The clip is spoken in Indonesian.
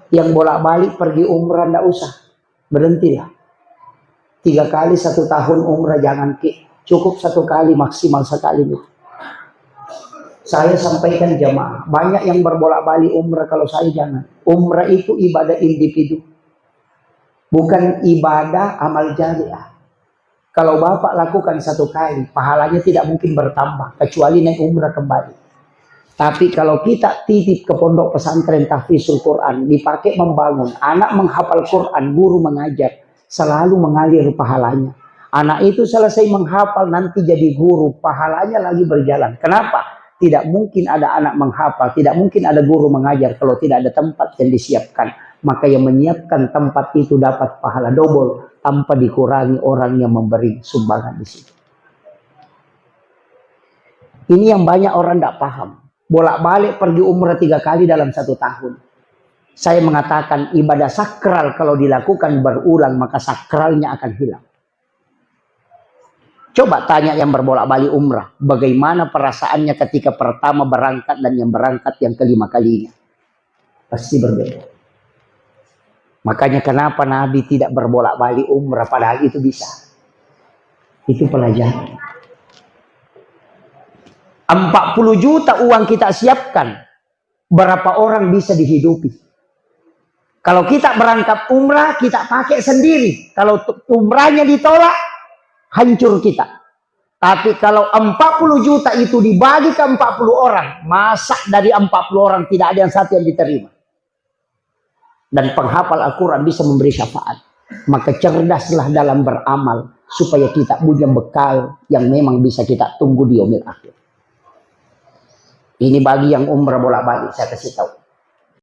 Yang bolak-balik pergi umrah ndak usah, berhentilah. 3 kali 1 tahun umrah jangan cukup 1 kali maksimal sekali itu. Saya sampaikan jamaah, banyak yang berbolak-balik umrah, kalau saya jangan. Umrah itu ibadah individu, bukan ibadah amal jariah. Kalau Bapak lakukan 1 kali, pahalanya tidak mungkin bertambah, kecuali naik umrah kembali. Tapi kalau kita titip ke pondok pesantren tahfizul Quran, dipakai membangun, anak menghafal Quran, guru mengajar, selalu mengalir pahalanya. Anak itu selesai menghafal, nanti jadi guru, pahalanya lagi berjalan. Kenapa? Tidak mungkin ada anak menghafal, tidak mungkin ada guru mengajar kalau tidak ada tempat yang disiapkan. Maka yang menyiapkan tempat itu dapat pahala double tanpa dikurangi orang yang memberi sumbangan di situ. Ini yang banyak orang tidak paham. Bolak-balik pergi umrah 3 kali dalam 1 tahun. Saya mengatakan ibadah sakral kalau dilakukan berulang maka sakralnya akan hilang. Coba tanya yang berbolak-balik umrah, bagaimana perasaannya ketika pertama berangkat dan yang berangkat yang kelima kalinya. Pasti berbeda. Makanya kenapa Nabi tidak berbolak-balik umrah padahal itu bisa. Itu pelajaran. 40 juta uang kita siapkan, berapa orang bisa dihidupi? Kalau kita berangkat umrah, kita pakai sendiri. Kalau umrahnya ditolak, hancur kita. Tapi kalau 40 juta itu dibagi ke 40 orang, masa dari 40 orang tidak ada yang satu yang diterima. Dan penghafal Al-Quran bisa memberi syafaat. Maka cerdaslah dalam beramal, supaya kita punya bekal yang memang bisa kita tunggu di yaumil akhir. Ini bagi yang umrah bolak-balik saya kasih tahu.